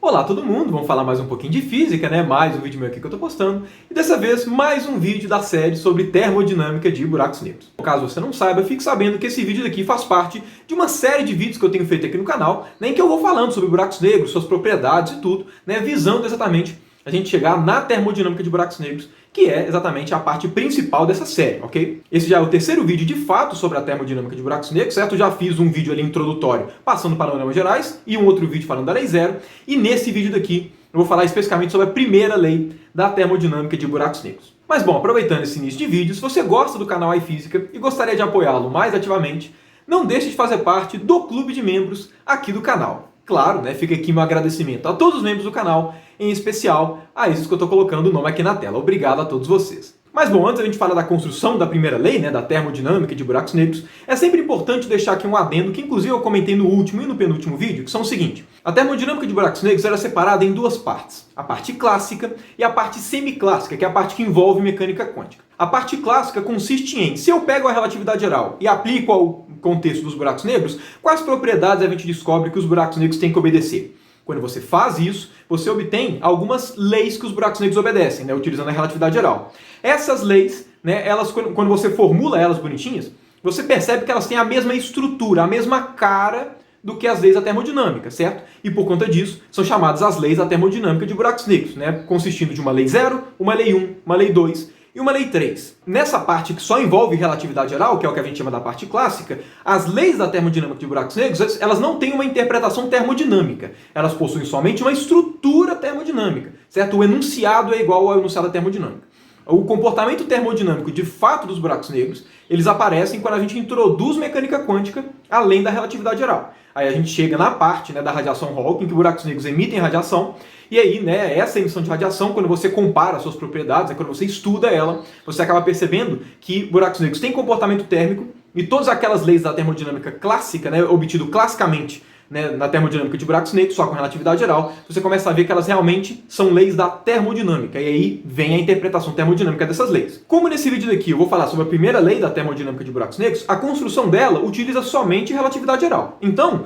Olá todo mundo, vamos falar mais um pouquinho de física, né? Mais um vídeo meu aqui que eu tô postando. E dessa vez, mais um vídeo da série sobre termodinâmica de buracos negros. Caso você não saiba, fique sabendo que esse vídeo daqui faz parte de uma série de vídeos que eu tenho feito aqui no canal, né, em que eu vou falando sobre buracos negros, suas propriedades e tudo, né, visando exatamente a gente chegar na termodinâmica de buracos negros, que é exatamente a parte principal dessa série, ok? Esse já é o terceiro vídeo de fato sobre a termodinâmica de buracos negros, certo? Eu já fiz um vídeo ali introdutório passando panoramas gerais e um outro vídeo falando da lei zero, e nesse vídeo daqui eu vou falar especificamente sobre a primeira lei da termodinâmica de buracos negros. Mas bom, aproveitando esse início de vídeo, se você gosta do canal iFísica e gostaria de apoiá-lo mais ativamente, não deixe de fazer parte do clube de membros aqui do canal. Claro, né, fica aqui meu agradecimento a todos os membros do canal, em especial a esses que eu estou colocando o nome aqui na tela. Obrigado a todos vocês. Mas bom, antes a gente falar da construção da primeira lei, né, da termodinâmica de buracos negros, é sempre importante deixar aqui um adendo, que inclusive eu comentei no último e no penúltimo vídeo, que são o seguinte: a termodinâmica de buracos negros era separada em duas partes, a parte clássica e a parte semiclássica, que é a parte que envolve mecânica quântica. A parte clássica consiste em, se eu pego a relatividade geral e aplico ao contexto dos buracos negros, quais propriedades a gente descobre que os buracos negros têm que obedecer? Quando você faz isso, você obtém algumas leis que os buracos negros obedecem, né, utilizando a relatividade geral. Essas leis, né, elas, quando você formula elas bonitinhas, você percebe que elas têm a mesma estrutura, a mesma cara do que as leis da termodinâmica, certo? E por conta disso, são chamadas as leis da termodinâmica de buracos negros, né, consistindo de uma lei 0, uma lei 1, uma lei 2 e uma lei 3. Nessa parte que só envolve relatividade geral, que é o que a gente chama da parte clássica, as leis da termodinâmica de buracos negros, elas não têm uma interpretação termodinâmica. Elas possuem somente uma estrutura termodinâmica, certo? O enunciado é igual ao enunciado da termodinâmica. O comportamento termodinâmico de fato dos buracos negros, eles aparecem quando a gente introduz mecânica quântica além da relatividade geral. Aí a gente chega na parte, né, da radiação Hawking, que buracos negros emitem radiação, e aí, né, essa emissão de radiação, quando você compara as suas propriedades, quando você estuda ela, você acaba percebendo que buracos negros têm comportamento térmico, e todas aquelas leis da termodinâmica clássica, né, obtido classicamente, né, na termodinâmica de buracos negros, só com relatividade geral, você começa a ver que elas realmente são leis da termodinâmica, e aí vem a interpretação termodinâmica dessas leis. Como nesse vídeo daqui eu vou falar sobre a primeira lei da termodinâmica de buracos negros, a construção dela utiliza somente relatividade geral. Então,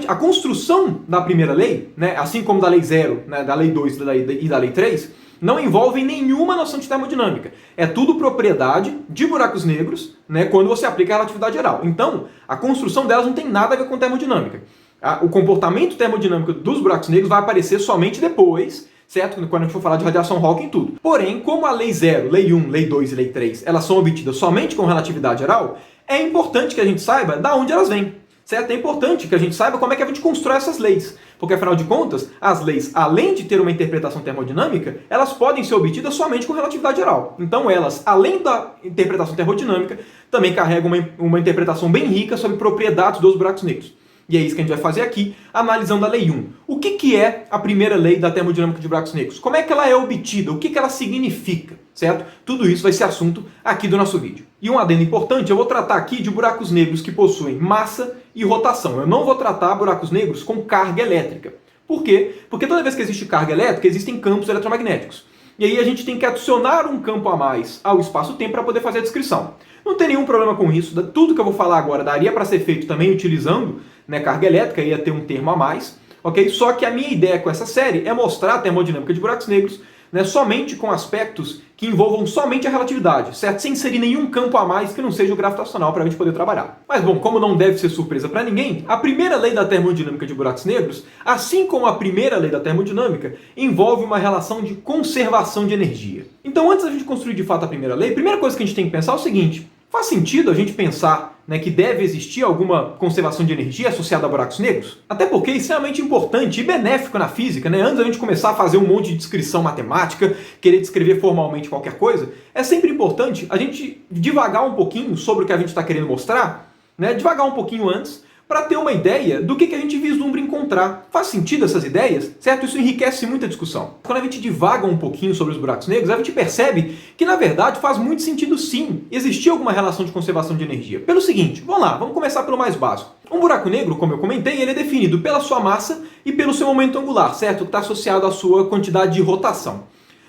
a construção da primeira lei, né, assim como da lei 0, né, da lei 2 e da lei 3, não envolvem nenhuma noção de termodinâmica. É tudo propriedade de buracos negros, né, quando você aplica a relatividade geral. Então, a construção delas não tem nada a ver com termodinâmica. O comportamento termodinâmico dos buracos negros vai aparecer somente depois, certo? Quando a gente for falar de radiação Hawking e tudo. Porém, como a lei 0, lei 1, lei 2 e lei 3, elas são obtidas somente com relatividade geral, é importante que a gente saiba de onde elas vêm. Certo? É importante que a gente saiba como é que a gente constrói essas leis. Porque, afinal de contas, as leis, além de ter uma interpretação termodinâmica, elas podem ser obtidas somente com relatividade geral. Então, elas, além da interpretação termodinâmica, também carregam uma interpretação bem rica sobre propriedades dos buracos negros. E é isso que a gente vai fazer aqui, analisando a lei 1. O que é a primeira lei da termodinâmica de buracos negros? Como é que ela é obtida? O que ela significa? Certo? Tudo isso vai ser assunto aqui do nosso vídeo. E um adendo importante, eu vou tratar aqui de buracos negros que possuem massa e rotação. Eu não vou tratar buracos negros com carga elétrica. Por quê? Porque toda vez que existe carga elétrica, existem campos eletromagnéticos. E aí a gente tem que adicionar um campo a mais ao espaço-tempo para poder fazer a descrição. Não tem nenhum problema com isso. Tudo que eu vou falar agora daria para ser feito também utilizando, né, carga elétrica, ia ter um termo a mais. Okay? Só que a minha ideia com essa série é mostrar a termodinâmica de buracos negros, né, somente com aspectos que envolvam somente a relatividade, certo? Sem inserir nenhum campo a mais que não seja o gravitacional para a gente poder trabalhar. Mas bom, como não deve ser surpresa para ninguém, a primeira lei da termodinâmica de buracos negros, assim como a primeira lei da termodinâmica, envolve uma relação de conservação de energia. Então, antes da gente construir de fato a primeira lei, a primeira coisa que a gente tem que pensar é o seguinte: faz sentido a gente pensar, né, que deve existir alguma conservação de energia associada a buracos negros? Até porque é extremamente importante e benéfico na física, né? Antes da gente começar a fazer um monte de descrição matemática, querer descrever formalmente qualquer coisa, é sempre importante a gente divagar um pouquinho sobre o que a gente está querendo mostrar, né? Divagar um pouquinho antes, para ter uma ideia do que a gente vislumbra encontrar. Faz sentido essas ideias? Certo? Isso enriquece muito a discussão. Quando a gente divaga um pouquinho sobre os buracos negros, a gente percebe que, na verdade, faz muito sentido sim existir alguma relação de conservação de energia. Pelo seguinte, vamos lá, vamos começar pelo mais básico. Um buraco negro, como eu comentei, ele é definido pela sua massa e pelo seu momento angular, certo? Que está associado à sua quantidade de rotação.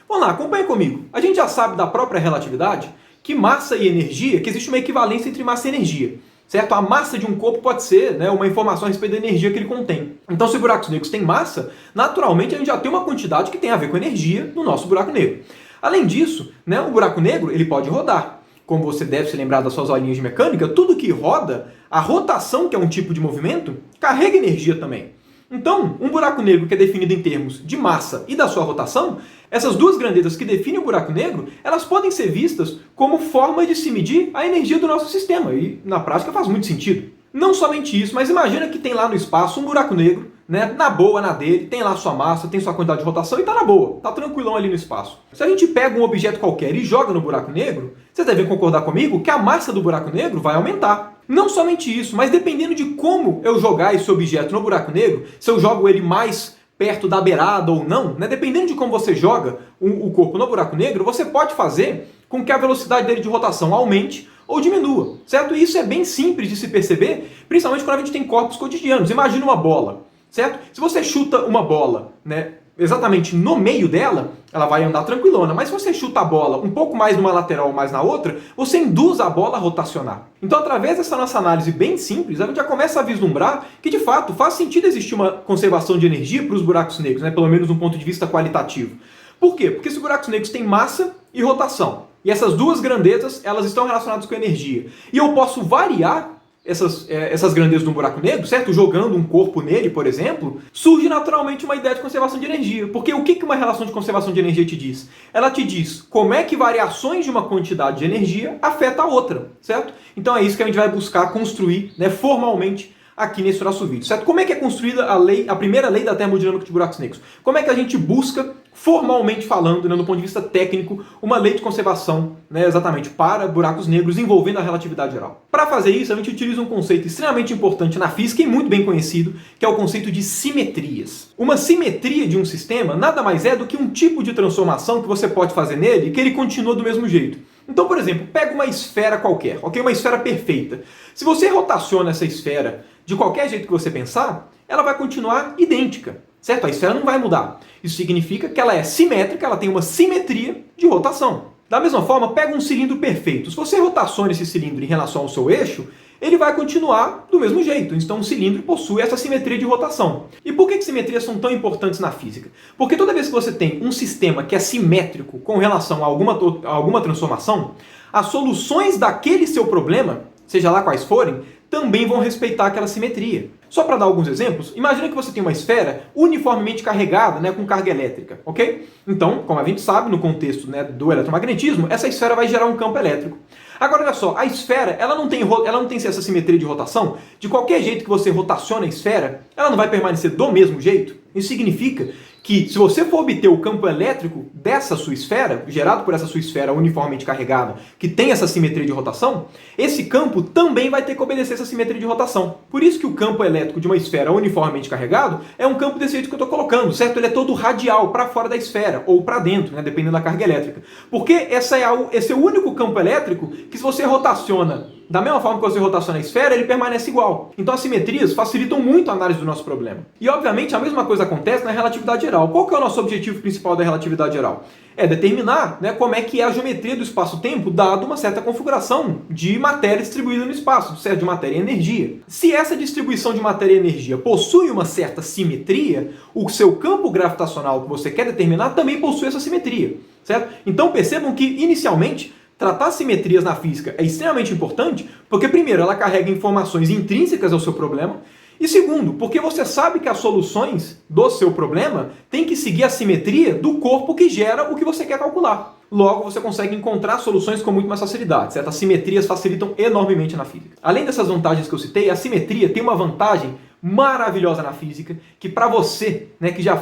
Vamos lá, acompanha comigo. A gente já sabe da própria relatividade que massa e energia, que existe uma equivalência entre massa e energia. certo? A massa de um corpo pode ser, né, uma informação a respeito da energia que ele contém. Então, se buracos negros têm massa, naturalmente a gente já tem uma quantidade que tem a ver com energia no nosso buraco negro. Além disso, né, o buraco negro ele pode rodar. Como você deve se lembrar das suas aulinhas de mecânica, tudo que roda, a rotação, que é um tipo de movimento, carrega energia também. Então, um buraco negro que é definido em termos de massa e da sua rotação, essas duas grandezas que definem o buraco negro, elas podem ser vistas como forma de se medir a energia do nosso sistema, e na prática faz muito sentido. Não somente isso, mas imagina que tem lá no espaço um buraco negro, né, na boa, na dele, tem lá sua massa, tem sua quantidade de rotação e tá na boa, tá tranquilão ali no espaço. Se a gente pega um objeto qualquer e joga no buraco negro, vocês devem concordar comigo que a massa do buraco negro vai aumentar. Não somente isso, mas dependendo de como eu jogar esse objeto no buraco negro, se eu jogo ele mais perto da beirada ou não, né, dependendo de como você joga o corpo no buraco negro, você pode fazer com que a velocidade dele de rotação aumente ou diminua, certo? E isso é bem simples de se perceber, principalmente quando a gente tem corpos cotidianos. Imagina uma bola, certo? Se você chuta uma bola, né, exatamente no meio dela, ela vai andar tranquilona. Mas se você chuta a bola um pouco mais numa lateral ou mais na outra, você induz a bola a rotacionar. Então, através dessa nossa análise bem simples, a gente já começa a vislumbrar que, de fato, faz sentido existir uma conservação de energia para os buracos negros, né? Pelo menos de um ponto de vista qualitativo. Por quê? Porque os buracos negros têm massa e rotação. E essas duas grandezas, elas estão relacionadas com energia. E eu posso variar essas grandezas do buraco negro, certo? Jogando um corpo nele, por exemplo, surge naturalmente uma ideia de conservação de energia. Porque o que uma relação de conservação de energia te diz? Ela te diz como é que variações de uma quantidade de energia afeta a outra, certo? Então é isso que a gente vai buscar construir, né, formalmente aqui nesse nosso vídeo, certo? Como é que é construída a primeira lei da termodinâmica de buracos negros? Como é que a gente busca, formalmente falando, né, do ponto de vista técnico, uma lei de conservação, né, exatamente para buracos negros envolvendo a relatividade geral? Para fazer isso, a gente utiliza um conceito extremamente importante na física e muito bem conhecido, que é o conceito de simetrias. Uma simetria de um sistema nada mais é do que um tipo de transformação que você pode fazer nele que ele continua do mesmo jeito. Então, por exemplo, pega uma esfera qualquer, ok? Uma esfera perfeita. Se você rotaciona essa esfera de qualquer jeito que você pensar, ela vai continuar idêntica, certo? A esfera não vai mudar. Isso significa que ela é simétrica, ela tem uma simetria de rotação. Da mesma forma, pega um cilindro perfeito. Se você rotaciona esse cilindro em relação ao seu eixo, ele vai continuar do mesmo jeito. Então, o cilindro possui essa simetria de rotação. E por que simetrias são tão importantes na física? Porque toda vez que você tem um sistema que é simétrico com relação a alguma transformação, as soluções daquele seu problema, seja lá quais forem, também vão respeitar aquela simetria. Só para dar alguns exemplos, imagina que você tem uma esfera uniformemente carregada, né, com carga elétrica, ok? Então, como a gente sabe, no contexto, né, do eletromagnetismo, essa esfera vai gerar um campo elétrico. Agora, olha só, a esfera, ela não tem essa simetria de rotação. De qualquer jeito que você rotaciona a esfera, ela não vai permanecer do mesmo jeito. Isso significa que, se você for obter o campo elétrico dessa sua esfera, gerado por essa sua esfera uniformemente carregada, que tem essa simetria de rotação, esse campo também vai ter que obedecer essa simetria de rotação. Por isso que o campo elétrico de uma esfera uniformemente carregado é um campo desse jeito que eu estou colocando, certo? Ele é todo radial, para fora da esfera, ou para dentro, né, dependendo da carga elétrica. Porque esse é o único campo elétrico que, se você rotaciona da mesma forma que você rotaciona a esfera, ele permanece igual. Então as simetrias facilitam muito a análise do nosso problema. E obviamente a mesma coisa acontece na relatividade geral. Qual que é o nosso objetivo principal da relatividade geral? É determinar, né, como é que é a geometria do espaço-tempo dado uma certa configuração de matéria distribuída no espaço, certo? De matéria e energia. Se essa distribuição de matéria e energia possui uma certa simetria, o seu campo gravitacional que você quer determinar também possui essa simetria, certo? Então percebam que, inicialmente, tratar simetrias na física é extremamente importante porque, primeiro, ela carrega informações intrínsecas ao seu problema e, segundo, porque você sabe que as soluções do seu problema têm que seguir a simetria do corpo que gera o que você quer calcular. Logo, você consegue encontrar soluções com muito mais facilidade, certo? As simetrias facilitam enormemente na física. Além dessas vantagens que eu citei, a simetria tem uma vantagem maravilhosa na física que, para você, né, que já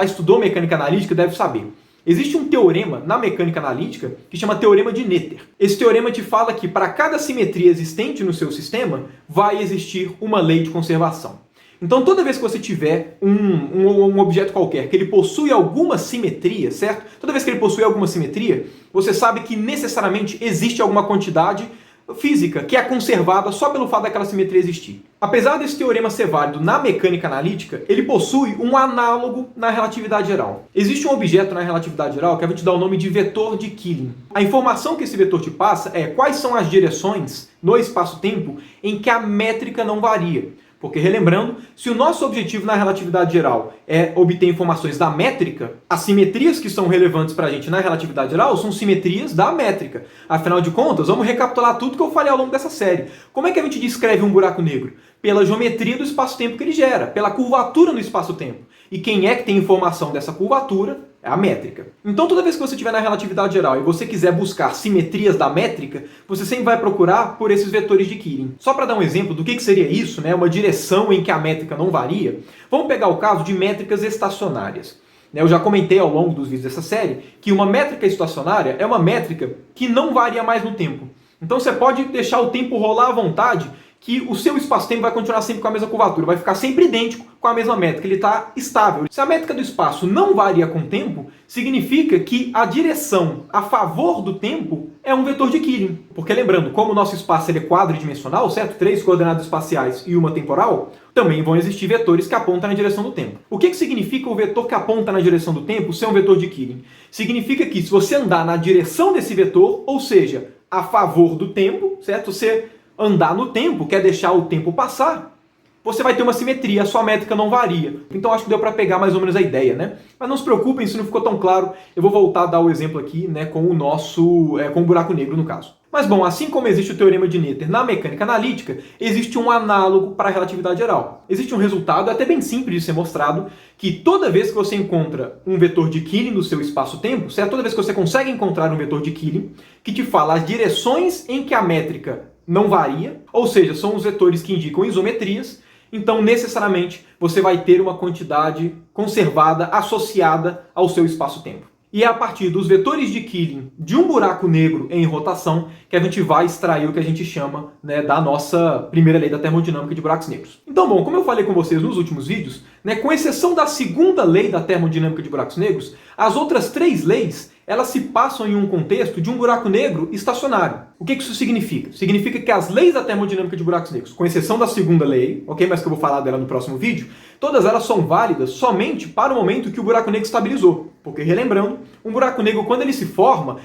estudou mecânica analítica, deve saber. Existe um teorema na mecânica analítica que chama Teorema de Noether. Esse teorema te fala que para cada simetria existente no seu sistema, vai existir uma lei de conservação. Então toda vez que você tiver um objeto qualquer que ele possui alguma simetria, certo? Toda vez que ele possui alguma simetria, você sabe que necessariamente existe alguma quantidade física que é conservada só pelo fato daquela simetria existir. Apesar desse teorema ser válido na mecânica analítica, ele possui um análogo na relatividade geral. Existe um objeto na relatividade geral que a gente dá o nome de vetor de Killing. A informação que esse vetor te passa é quais são as direções no espaço-tempo em que a métrica não varia. Porque, relembrando, se o nosso objetivo na relatividade geral é obter informações da métrica, as simetrias que são relevantes para a gente na relatividade geral são simetrias da métrica. Afinal de contas, vamos recapitular tudo que eu falei ao longo dessa série. Como é que a gente descreve um buraco negro? Pela geometria do espaço-tempo que ele gera, pela curvatura no espaço-tempo. E quem é que tem informação dessa curvatura? É a métrica. Então, toda vez que você estiver na relatividade geral e você quiser buscar simetrias da métrica, você sempre vai procurar por esses vetores de Killing. Só para dar um exemplo do que seria isso, né? Uma direção em que a métrica não varia, vamos pegar o caso de métricas estacionárias. Eu já comentei ao longo dos vídeos dessa série que uma métrica estacionária é uma métrica que não varia mais no tempo. Então, você pode deixar o tempo rolar à vontade, que o seu espaço-tempo vai continuar sempre com a mesma curvatura, vai ficar sempre idêntico com a mesma métrica, ele está estável. Se a métrica do espaço não varia com o tempo, significa que a direção a favor do tempo é um vetor de Killing. Porque lembrando, como o nosso espaço ele é quadridimensional, certo? 3 coordenadas espaciais e uma temporal, também vão existir vetores que apontam na direção do tempo. O que significa o vetor que aponta na direção do tempo ser um vetor de Killing? Significa que se você andar na direção desse vetor, ou seja, a favor do tempo, certo? Você andar no tempo, quer deixar o tempo passar, você vai ter uma simetria, a sua métrica não varia. Então acho que deu para pegar mais ou menos a ideia, né? Mas não se preocupem, se não ficou tão claro, eu vou voltar a dar o exemplo aqui, né, com o buraco negro no caso. Mas bom, assim como existe o teorema de Noether na mecânica analítica, existe um análogo para a relatividade geral. Existe um resultado até bem simples de ser mostrado, que toda vez que você encontra um vetor de Killing no seu espaço-tempo, certo? Toda vez que você consegue encontrar um vetor de Killing, que te fala as direções em que a métrica não varia, ou seja, são os vetores que indicam isometrias, então necessariamente você vai ter uma quantidade conservada associada ao seu espaço-tempo. E é a partir dos vetores de Killing de um buraco negro em rotação que a gente vai extrair o que a gente chama, né, da nossa primeira lei da termodinâmica de buracos negros. Então, bom, como eu falei com vocês nos últimos vídeos, né, com exceção da segunda lei da termodinâmica de buracos negros, as outras 3 leis elas se passam em um contexto de um buraco negro estacionário. O que isso significa? Significa que as leis da termodinâmica de buracos negros, com exceção da segunda lei, ok, mas que eu vou falar dela no próximo vídeo, todas elas são válidas somente para o momento que o buraco negro estabilizou. Porque, relembrando, um buraco negro, quando ele se forma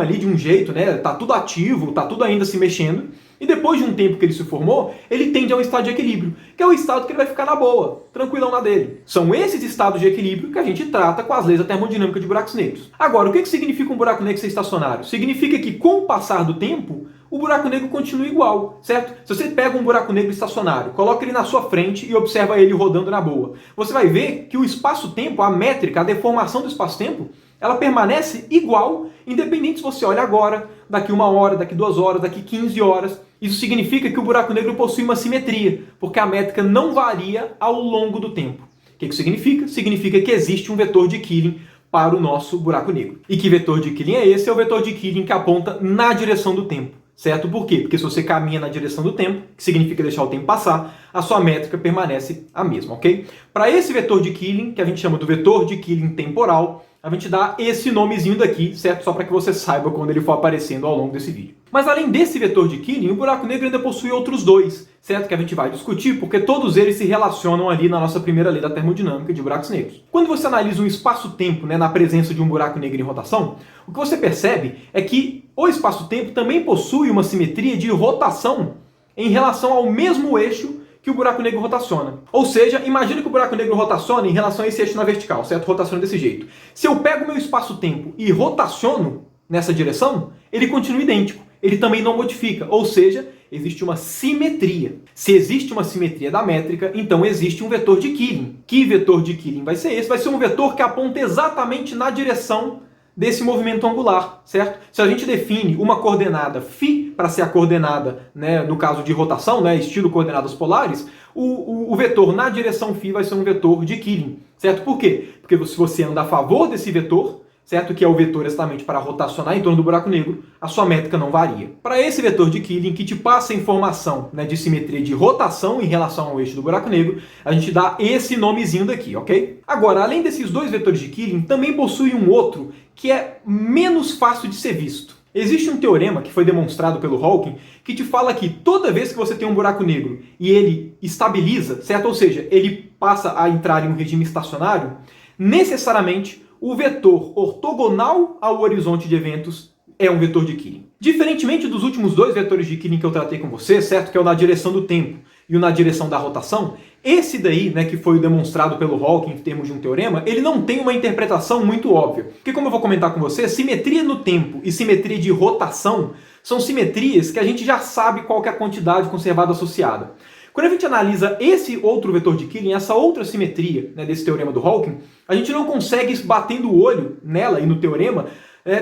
ali de um jeito, né, tá tudo ativo, tá tudo ainda se mexendo, e depois de um tempo que ele se formou, ele tende a um estado de equilíbrio, que é o estado que ele vai ficar na boa, tranquilão na dele. São esses estados de equilíbrio que a gente trata com as leis da termodinâmica de buracos negros. Agora, o que significa um buraco negro ser estacionário? Significa que, com o passar do tempo, o buraco negro continua igual, certo? Se você pega um buraco negro estacionário, coloca ele na sua frente e observa ele rodando na boa, você vai ver que o espaço-tempo, a métrica, a deformação do espaço-tempo, ela permanece igual, independente se você olha agora, daqui 1 hora, daqui 2 horas, daqui 15 horas. Isso significa que o buraco negro possui uma simetria, porque a métrica não varia ao longo do tempo. O que isso significa? Significa que existe um vetor de Killing para o nosso buraco negro. E que vetor de Killing é esse? É o vetor de Killing que aponta na direção do tempo. Certo? Por quê? Porque se você caminha na direção do tempo, que significa deixar o tempo passar, a sua métrica permanece a mesma, ok? Para esse vetor de Killing, que a gente chama do vetor de Killing temporal, a gente dá esse nomezinho daqui, certo? Só para que você saiba quando ele for aparecendo ao longo desse vídeo. Mas além desse vetor de Killing, o buraco negro ainda possui outros 2, certo? Que a gente vai discutir, porque todos eles se relacionam ali na nossa primeira lei da termodinâmica de buracos negros. Quando você analisa um espaço-tempo, né, na presença de um buraco negro em rotação, o que você percebe é que o espaço-tempo também possui uma simetria de rotação em relação ao mesmo eixo que o buraco negro rotaciona. Ou seja, imagina que o buraco negro rotaciona em relação a esse eixo na vertical, certo? Rotaciona desse jeito. Se eu pego o meu espaço-tempo e rotaciono nessa direção, ele continua idêntico. Ele também não modifica, ou seja, existe uma simetria. Se existe uma simetria da métrica, então existe um vetor de Killing. Que vetor de Killing vai ser esse? Vai ser um vetor que aponta exatamente na direção desse movimento angular, certo? Se a gente define uma coordenada φ para ser a coordenada, né, no caso de rotação, né, estilo coordenadas polares, o vetor na direção φ vai ser um vetor de Killing, certo? Por quê? Porque se você anda a favor desse vetor, certo? Que é o vetor exatamente para rotacionar em torno do buraco negro, a sua métrica não varia. Para esse vetor de Killing, que te passa a informação, né, de simetria de rotação em relação ao eixo do buraco negro, a gente dá esse nomezinho daqui, ok? Agora, além desses 2 vetores de Killing, também possui um outro que é menos fácil de ser visto. Existe um teorema que foi demonstrado pelo Hawking que te fala que toda vez que você tem um buraco negro e ele estabiliza, certo? Ou seja, ele passa a entrar em um regime estacionário, necessariamente o vetor ortogonal ao horizonte de eventos é um vetor de Killing. Diferentemente dos últimos dois vetores de Killing que eu tratei com você, certo? Que é o na direção do tempo e o na direção da rotação, esse daí, né, que foi demonstrado pelo Hawking em termos de um teorema, ele não tem uma interpretação muito óbvia. Porque, como eu vou comentar com você, simetria no tempo e simetria de rotação são simetrias que a gente já sabe qual que é a quantidade conservada associada. Quando a gente analisa esse outro vetor de Killing, essa outra simetria, né, desse teorema do Hawking, a gente não consegue, batendo o olho nela e no teorema,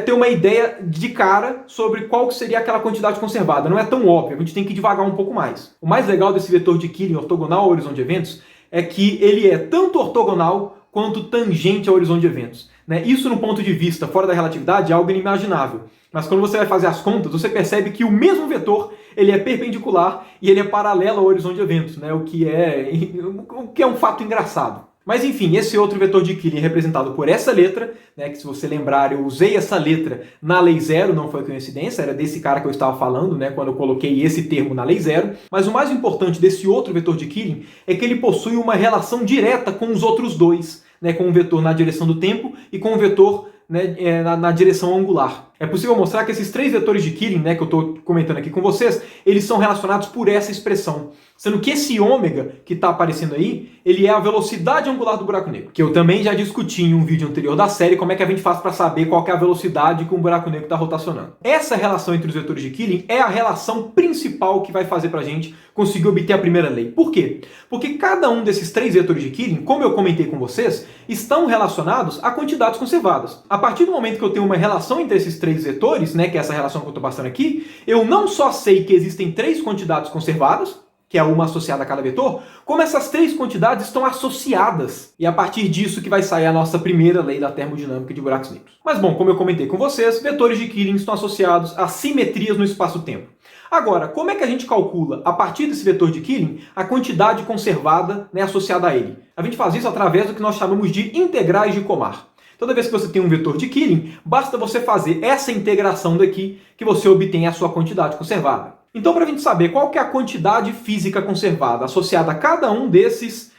ter uma ideia de cara sobre qual que seria aquela quantidade conservada. Não é tão óbvio, a gente tem que devagar um pouco mais. O mais legal desse vetor de Killing ortogonal ao horizonte de eventos é que ele é tanto ortogonal quanto tangente ao horizonte de eventos. Isso, no ponto de vista fora da relatividade, é algo inimaginável. Mas quando você vai fazer as contas, você percebe que o mesmo vetor ele é perpendicular e ele é paralelo ao horizonte de eventos, o que é um fato engraçado. Mas enfim, esse outro vetor de Killing é representado por essa letra, que se você lembrar, eu usei essa letra na lei zero, não foi coincidência, era desse cara que eu estava falando, quando eu coloquei esse termo na lei zero. Mas o mais importante desse outro vetor de Killing é que ele possui uma relação direta com os outros dois, com o vetor na direção do tempo e com o vetor na direção angular. É possível mostrar que esses três vetores de Killing, que eu estou comentando aqui com vocês, eles são relacionados por essa expressão. Sendo que esse ômega que está aparecendo aí, ele é a velocidade angular do buraco negro. Que eu também já discuti em um vídeo anterior da série como é que a gente faz para saber qual que é a velocidade que um buraco negro está rotacionando. Essa relação entre os vetores de Killing é a relação principal que vai fazer para a gente conseguir obter a primeira lei. Por quê? Porque cada um desses três vetores de Killing, como eu comentei com vocês, estão relacionados a quantidades conservadas. A partir do momento que eu tenho uma relação entre esses três vetores, que é essa relação que eu estou passando aqui, eu não só sei que existem três quantidades conservadas, que é uma associada a cada vetor, como essas três quantidades estão associadas. E é a partir disso que vai sair a nossa primeira lei da termodinâmica de buracos negros. Mas bom, como eu comentei com vocês, vetores de Killing estão associados a simetrias no espaço-tempo. Agora, como é que a gente calcula, a partir desse vetor de Killing, a quantidade conservada associada a ele? A gente faz isso através do que nós chamamos de integrais de Komar. Toda vez que você tem um vetor de Killing, basta você fazer essa integração daqui que você obtém a sua quantidade conservada. Então, para a gente saber qual que é a quantidade física conservada associada a cada um desses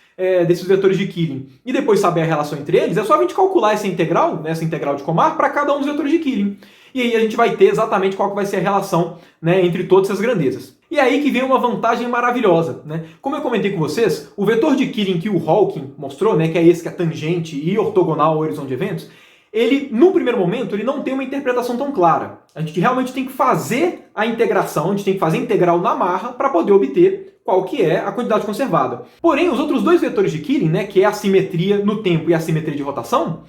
vetores de Killing e depois saber a relação entre eles, é só a gente calcular essa integral de Komar para cada um dos vetores de Killing. E aí a gente vai ter exatamente qual que vai ser a relação entre todas essas grandezas. E é aí que vem uma vantagem maravilhosa. Como eu comentei com vocês, o vetor de Killing que o Hawking mostrou, que é esse que é tangente e ortogonal ao horizonte de eventos, ele, no primeiro momento, ele não tem uma interpretação tão clara. A gente realmente tem que fazer a integração, a gente tem que fazer a integral na marra para poder obter qual que é a quantidade conservada. Porém, os outros dois vetores de Killing, que é a simetria no tempo e a simetria de rotação,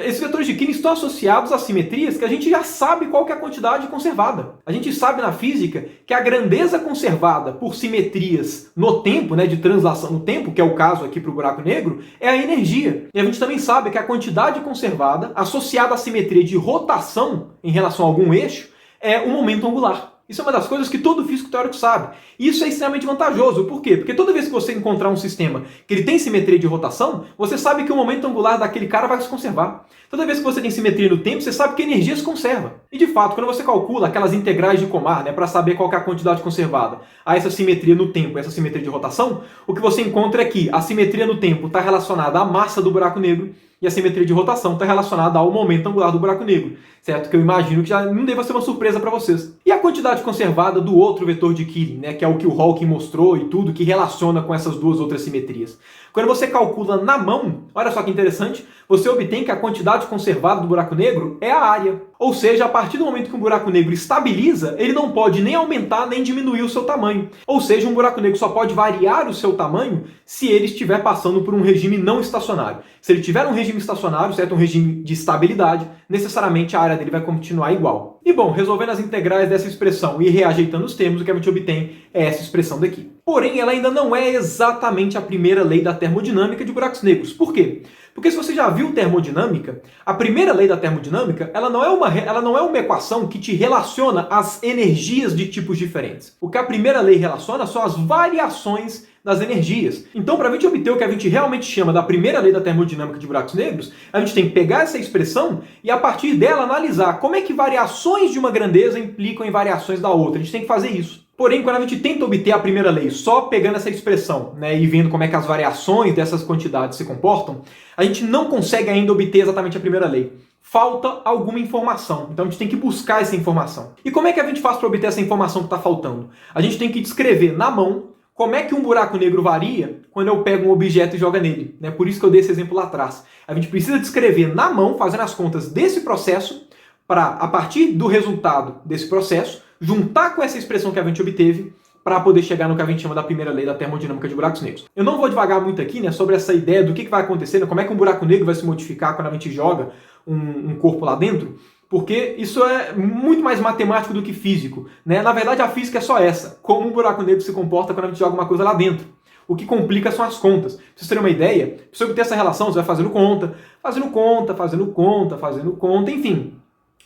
esses vetores de Killing estão associados a simetrias que a gente já sabe qual que é a quantidade conservada. A gente sabe na física que a grandeza conservada por simetrias no tempo, de translação no tempo, que é o caso aqui para o buraco negro, é a energia. E a gente também sabe que a quantidade conservada associada à simetria de rotação em relação a algum eixo é o momento angular. Isso é uma das coisas que todo físico teórico sabe. E isso é extremamente vantajoso. Por quê? Porque toda vez que você encontrar um sistema que ele tem simetria de rotação, você sabe que o momento angular daquele cara vai se conservar. Toda vez que você tem simetria no tempo, você sabe que a energia se conserva. E de fato, quando você calcula aquelas integrais de Komar, para saber qual que é a quantidade conservada a essa simetria no tempo, essa simetria de rotação, o que você encontra é que a simetria no tempo está relacionada à massa do buraco negro e a simetria de rotação está relacionada ao momento angular do buraco negro, certo? Que eu imagino que já não deva ser uma surpresa para vocês. E a quantidade conservada do outro vetor de Killing, que é o que o Hawking mostrou e tudo, que relaciona com essas duas outras simetrias. Quando você calcula na mão, olha só que interessante, você obtém que a quantidade conservada do buraco negro é a área. Ou seja, a partir do momento que um buraco negro estabiliza, ele não pode nem aumentar nem diminuir o seu tamanho. Ou seja, um buraco negro só pode variar o seu tamanho se ele estiver passando por um regime não estacionário. Se ele tiver um regime estacionário, certo? Um regime de estabilidade, necessariamente a área dele vai continuar igual. E bom, resolvendo as integrais dessa expressão e reajeitando os termos, o que a gente obtém é essa expressão daqui. Porém, ela ainda não é exatamente a primeira lei da termodinâmica de buracos negros. Por quê? Porque se você já viu termodinâmica, a primeira lei da termodinâmica, ela não é uma equação que te relaciona as energias de tipos diferentes. O que a primeira lei relaciona são as variações das energias. Então, para a gente obter o que a gente realmente chama da primeira lei da termodinâmica de buracos negros, a gente tem que pegar essa expressão e, a partir dela, analisar como é que variações de uma grandeza implicam em variações da outra. A gente tem que fazer isso. Porém, quando a gente tenta obter a primeira lei só pegando essa expressão, né, e vendo como é que as variações dessas quantidades se comportam, a gente não consegue ainda obter exatamente a primeira lei. Falta alguma informação. Então a gente tem que buscar essa informação. E como é que a gente faz para obter essa informação que está faltando? A gente tem que descrever na mão como é que um buraco negro varia quando eu pego um objeto e jogo nele. Né? Por isso que eu dei esse exemplo lá atrás. A gente precisa descrever na mão, fazendo as contas desse processo, para, a partir do resultado desse processo, juntar com essa expressão que a gente obteve para poder chegar no que a gente chama da primeira lei da termodinâmica de buracos negros. Eu não vou devagar muito aqui, né, sobre essa ideia do que vai acontecer, né, como é que um buraco negro vai se modificar quando a gente joga um corpo lá dentro, porque isso é muito mais matemático do que físico. Né? Na verdade, a física é só essa, como um buraco negro se comporta quando a gente joga uma coisa lá dentro. O que complica são as contas. Pra vocês terem uma ideia, para você obter essa relação, você vai fazendo conta, enfim.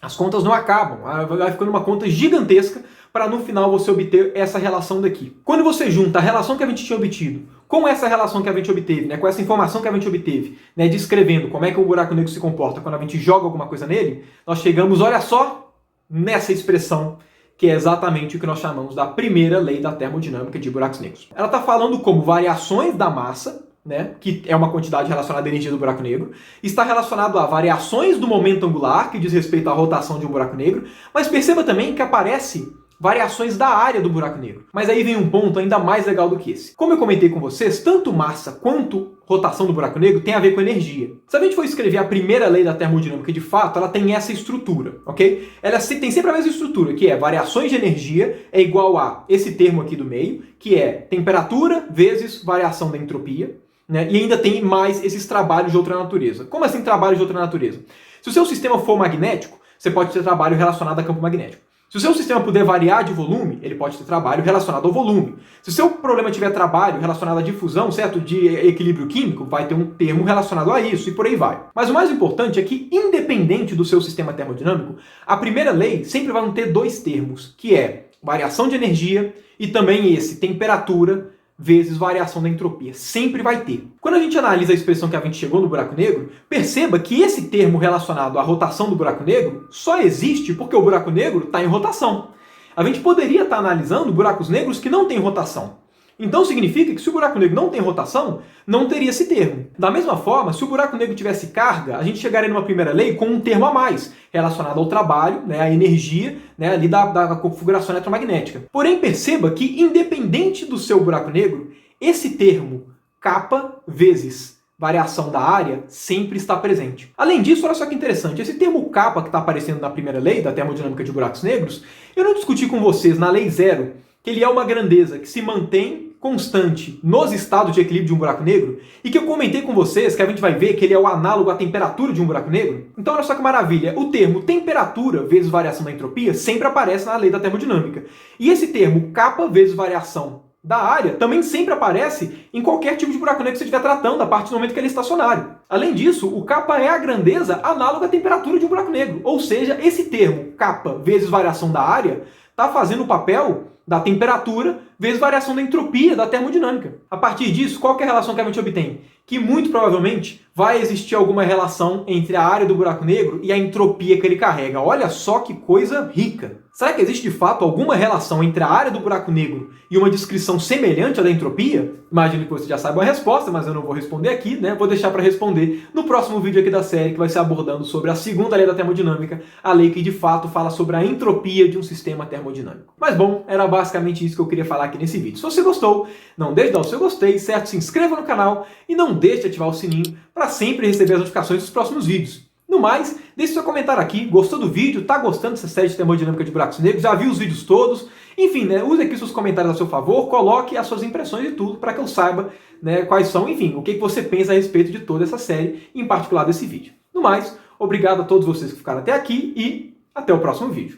As contas não acabam, vai ficando uma conta gigantesca para no final você obter essa relação daqui. Quando você junta a relação que a gente tinha obtido com essa relação que a gente obteve, né, com essa informação que a gente obteve, né, descrevendo como é que o buraco negro se comporta quando a gente joga alguma coisa nele, nós chegamos, olha só, nessa expressão que é exatamente o que nós chamamos da primeira lei da termodinâmica de buracos negros. Ela está falando como variações da massa, né, que é uma quantidade relacionada à energia do buraco negro, está relacionado a variações do momento angular, que diz respeito à rotação de um buraco negro, mas perceba também que aparece variações da área do buraco negro. Mas aí vem um ponto ainda mais legal do que esse. Como eu comentei com vocês, tanto massa quanto rotação do buraco negro tem a ver com energia. Se a gente for escrever a primeira lei da termodinâmica de fato, ela tem essa estrutura, ok? Ela tem sempre a mesma estrutura, que é variações de energia é igual a esse termo aqui do meio, que é temperatura vezes variação da entropia, né? E ainda tem mais esses trabalhos de outra natureza. Como assim trabalhos de outra natureza? Se o seu sistema for magnético, você pode ter trabalho relacionado a campo magnético. Se o seu sistema puder variar de volume, ele pode ter trabalho relacionado ao volume. Se o seu problema tiver trabalho relacionado à difusão, certo? De equilíbrio químico, vai ter um termo relacionado a isso e por aí vai. Mas o mais importante é que, independente do seu sistema termodinâmico, a primeira lei sempre vai ter dois termos, que é variação de energia e também esse, temperatura vezes variação da entropia. Sempre vai ter. Quando a gente analisa a expressão que a gente chegou no buraco negro, perceba que esse termo relacionado à rotação do buraco negro só existe porque o buraco negro está em rotação. A gente poderia estar analisando buracos negros que não têm rotação. Então significa que se o buraco negro não tem rotação, não teria esse termo. Da mesma forma, se o buraco negro tivesse carga, a gente chegaria numa primeira lei com um termo a mais, relacionado ao trabalho, né, à energia, né, ali da configuração eletromagnética. Porém, perceba que, independente do seu buraco negro, esse termo, kappa vezes variação da área, sempre está presente. Além disso, olha só que interessante, esse termo kappa que está aparecendo na primeira lei da termodinâmica de buracos negros, eu não discuti com vocês na lei zero que ele é uma grandeza que se mantém constante nos estados de equilíbrio de um buraco negro, e que eu comentei com vocês que a gente vai ver que ele é o análogo à temperatura de um buraco negro. Então olha só que maravilha, o termo temperatura vezes variação da entropia sempre aparece na lei da termodinâmica. E esse termo kappa vezes variação da área também sempre aparece em qualquer tipo de buraco negro que você estiver tratando, a partir do momento que ele é estacionário. Além disso, o kappa é a grandeza análoga à temperatura de um buraco negro, ou seja, esse termo kappa vezes variação da área está fazendo o papel da temperatura vezes variação da entropia da termodinâmica. A partir disso, qual que é a relação que a gente obtém? Que muito provavelmente vai existir alguma relação entre a área do buraco negro e a entropia que ele carrega. Olha só que coisa rica! Será que existe de fato alguma relação entre a área do buraco negro e uma descrição semelhante à da entropia? Imagino que você já saiba a resposta, mas eu não vou responder aqui, né? Vou deixar para responder no próximo vídeo aqui da série, que vai ser abordando sobre a segunda lei da termodinâmica, a lei que de fato fala sobre a entropia de um sistema termodinâmico. Mas bom, era basicamente isso que eu queria falar aqui nesse vídeo. Se você gostou, não deixe de dar o seu gostei, certo? Se inscreva no canal e não deixe de ativar o sininho para sempre receber as notificações dos próximos vídeos. No mais, deixe seu comentário aqui, gostou do vídeo, tá gostando dessa série de termodinâmica de buracos negros, já viu os vídeos todos, enfim, né, use aqui seus comentários a seu favor, coloque as suas impressões e tudo para que eu saiba, né, quais são, enfim, o que você pensa a respeito de toda essa série, em particular desse vídeo. No mais, obrigado a todos vocês que ficaram até aqui e até o próximo vídeo.